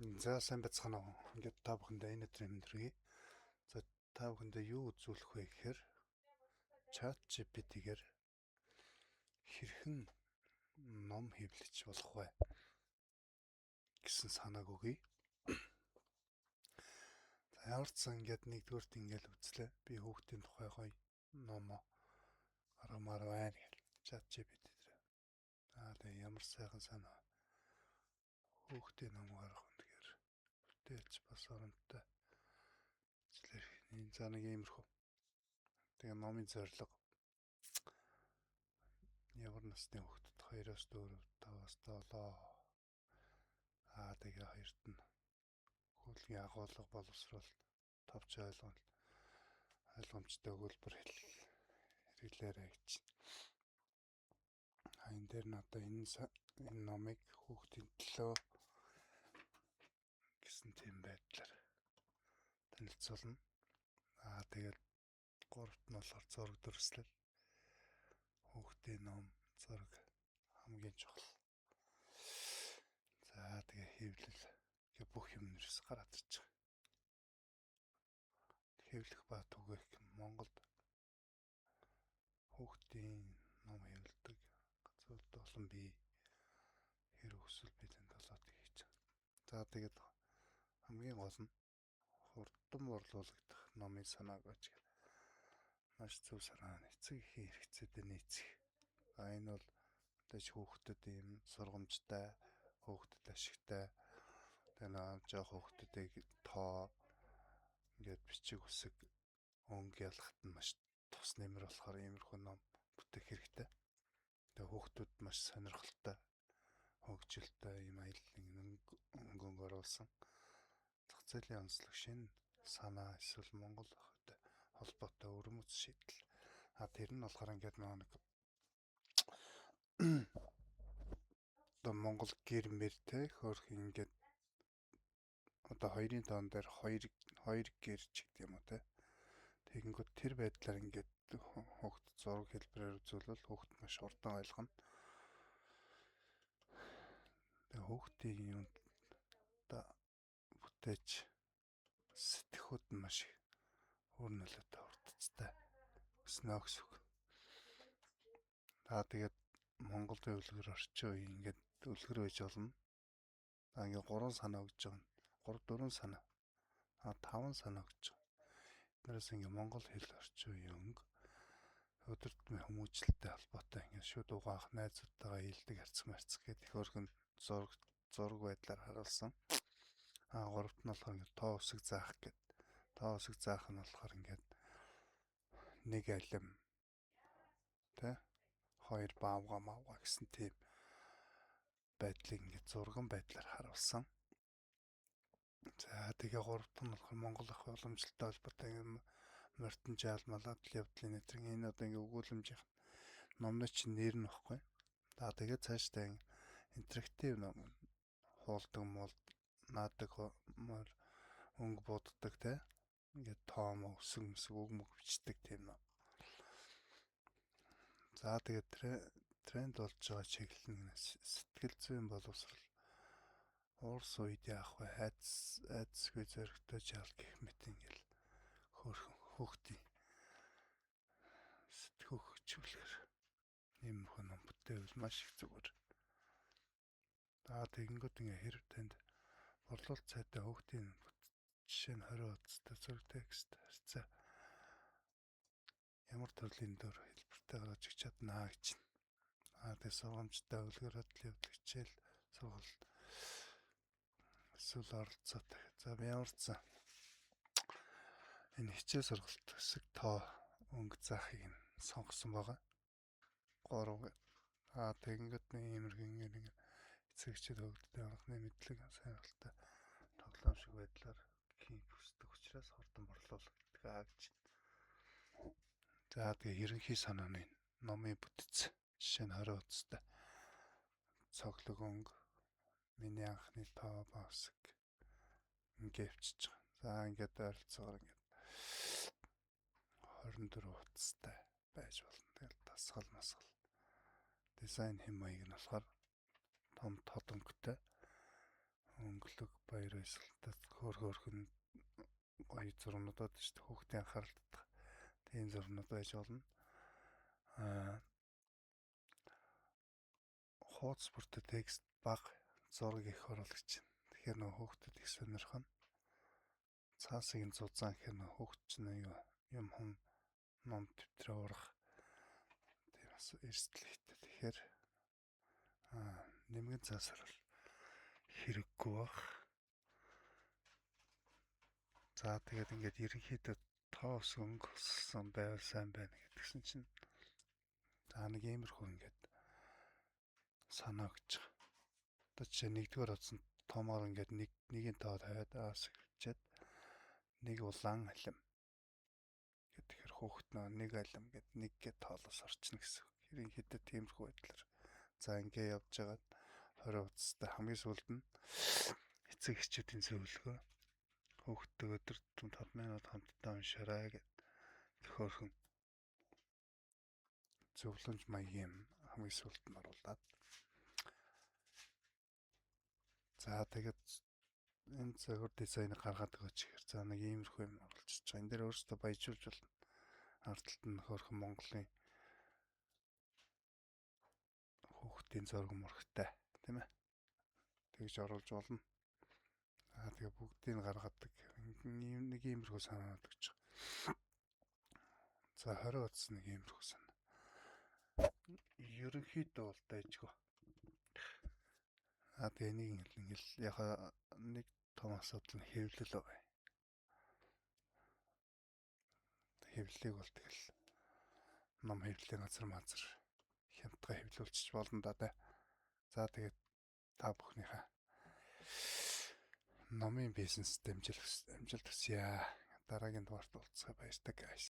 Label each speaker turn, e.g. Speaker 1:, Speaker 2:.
Speaker 1: За сайн байцгаана уу. Ингээд та бүхэндээ энэ өдрийн мэндийг. За та бүхэндээ юу үзүүлэх вэ гэхээр ChatGPT-гээр хэрхэн ном хэвлэж болох вэ гэсэн санааг өгье. За ямар ч сан ингээд нэгдүгээрт ингээд үзлээ. Би хүүхдийн тухай гоё ном гаргамаар байна гэж ChatGPT дээр. Тэгээ ямар сайхан санаа. Хүүхдийн ном гаргах үнэхээр бүтээлч бас оронтой. За нэг иймэрхүү. Тэгээ номын зорилго ямар насны хүүхдэд 2-4, 5-7 тэгээ хоёрт нь хөлгийн агуулга боловсруулалт товч ойлгомжтой өгүүлбэр хэрэглээрэй гэж. Энэ дээр нь одоо энэ номыг хүүхдийн төлөө гэсэн тийм байдлаар танилцуулна. Тэгээд 3-т нь болохоор зураг дүрслэл. Хүүхдийн ном, зураг хамгийн чухал. За тэгээ хэвлэл гэх бүх юм нэрс гараад ирж байгаа. Хэвлэх ба түгээх Монголд хүүхдийн ном хэвлдэг газрууд олон бий. Хэрэг өсвөл бидэн толгойд хийж байгаа. За тэгээд хамгийн гол нь хурдан борлуулагдах номын санааг байж маш зөв санаа эцэг эхийн хэрэгцээтэй нийцэх. Энэ бол мэдээж хүүхдэд ийм сургамжтай, хүүхдэд ашигтай. Тэгээ жоох хүүхдүүдийг тоо ингээд бичиг үсэг өнгө ялгахт нь маш тус нэмэр болохоор иймэрхүү ном бүтээх хэрэгтэй. Тэгээ хүүхдүүд маш сонирхолтой, хөгжилтэй ийм аялал өнгөнд оруулсан зах зээлийн онцлог шинэ санаа эсвэл Монгол холбоотой өрмөц шийдэл. Тэр нь болохоор ингээд нэг одоо Монгол гэр мэртэй хөрх ингээд одоо хоёрын тоон дээр хоёр гэрч гэдэг юм уу те. Тэгэнгүүт тэр байдлаар ингээд хүүхд зураг хэлбэрээр үзүүлвэл хүүхд маш хурдан ойлгоно. Тэгээ хүүхдийн юунд одоо бүтээж сэтгэхүйд нь маш их өөр нөлөөтэй хурдцтай өснө гэж үг. Тэгээд Монгол өвлгөр орчин үеийн ингээд өвлгөр байж болно. Ингээд 3 санаа өгж байгаа. 3-4 санаа. 5 санаа өгж байгаа. Эднээс ингээд Монгол хэл орчин үеийн өнгө өдөр тутмын хүмүүжлэлтэй холбоотой ингээд шууд угаах найзуудтайгаа хэлдэг харьцах гэдэг их өргөн зураг байдлаар харуулсан. 3-т нь болохоор ингээд тоо үсэг заах гэдэг. Тоо үсэг заах нь болохоор ингээд нэг алим тэ 2 баавга гэсэн тийм байдлыг ингээд зурган байдлаар харуулсан. За тэгээ 3-т нь болохоор Монгол ах уламжлалтай холбоотой ингээд морьтон жаал малаад явдлын нэтрэг энэ одоо ингээд өгүүлэмжийн номны чинь нэр нь баггүй. Тэгээ цаашдаа интерактив ном хуулдаг мол наадаг өнгө буддаг те ингээд тоом өсөг үг мөг бичдэг тийм ном. За тэгээд тренд болж байгаа чиглэл нь сэтгэл зүйн боловсрол уурс үед яах вэ? Айдасгүй зөрөгтэй жаал гэх мэт ингээл хүүхдийн сэтгүүх хөгжүүлэхэр иймэрхүү ном бүтээвэл маш их зүгээр. Тэгэнгүүт ингээ хэрэг танд борлуулалт сайтай хүүхдийн жишээ нь 20 удастай зураг текст харьцаа ямар төрлийн дөр хэлбэртэй гаргаж өгч чаднаа гэж. Тэгээ сургамжтай өвлгөр хөдөл явдал хичээл сургалт эсвэл оролцоотой. За би ямар ч сан энэ хичээл сургалт хэсэг тоо өнгө заахыг сонгосон байгаа. 3. Тэгэнгүүт нэг иймэрхүү эцэгчид хөгдөлтэй анхны мэдлэг сонирхолтой тоглоом шиг байдлаар хийх хүсдэг учраас хурдан борлуулдаг гэж. За тэгээ ерөнхий санааны номын бүтц жишээ нь 20 удастай цоглог өнгө миний анхны тоо баасг ингээд явчихж байгаа. За ингээд ойролцоогоор ингээд 24 удастай байж болно. Тэгэл дасгал масгал дизайн хэм маяг нь болохоор том тодонгтой өнгөлөг баяр баясгалантай хөөрхөн гоё зурнуудад шүү дээ. Хүүхдийн анхаарал татах тийм зурнууд байж болно. Хуудас бүртээ текст бага зураг их оруулагч. Тэгэхээр нөгөө хүүхдэд их сонирхно. Цаасыг нь зузаан гэхээр нөгөө хүүхд чинь юм хүн ном дэвтрээ урах тийм бас эрсдэл хийдэг. Тэгэхээр нэмгэн цаасаар бол хэрэггүй баг. За тэгээд ингээд ерөнхийдөө тоо ус өнгөсөн байвал сайн байна гэдгсэн чинь нэг иймэрхүү ингээд санаа өгч байгаа. Одоо жишээ нэгдүгээр утсан томоор ингээд нэгийн тоо тавиад хэвчээд нэг улаан алим. Тэгэхээр хүүхэд нэг алим гэд нэг гэ тоолоос орчно гэсэн. Ерөнхийдөө тиймэрхүү байдлаар за ингээд явж байгаад 20 утастай хамгийн сүүлд нь эцэг эхчүүдийн зөвлөгөө хүүхдтэй өдөр 5 минут хамтдаа уншаарай гэд төхөөрхөн зөвлөмж маягийн хамгийн сүүлд нь оруулаад за тэгээд энэ зөвхөр дизайныг гаргаад өгөөч гэхээр за нэг иймэрхүү юм оруулчихж байгаа. Энэ дээр өөрөөсөө баяжуулж болно. Ардталт нь нөхөрхөн Монголын хүүхдийн зураг мурагтай тийм ээ. Тэгж оруулж болно. Тэгээ бүгдийг гаргадаг. Нэг иймэрхүү санаанд өгч байгаа. За 20 утас нэг иймэрхүү санаа. Ерөнхийдөө бол дайжгүй. Тэгээ нэг яхаа нэг том асуудал нь хэвлэл бай. Хэвлэлийг бол тэгэл ном хэвлэлийн газар хямдхан хэвлүүлчих болно да. За тэгээд та бүхнийхээ номын бизнест амжилт хүсье. Дараагийн дугаарт уулзъя баяртай guys.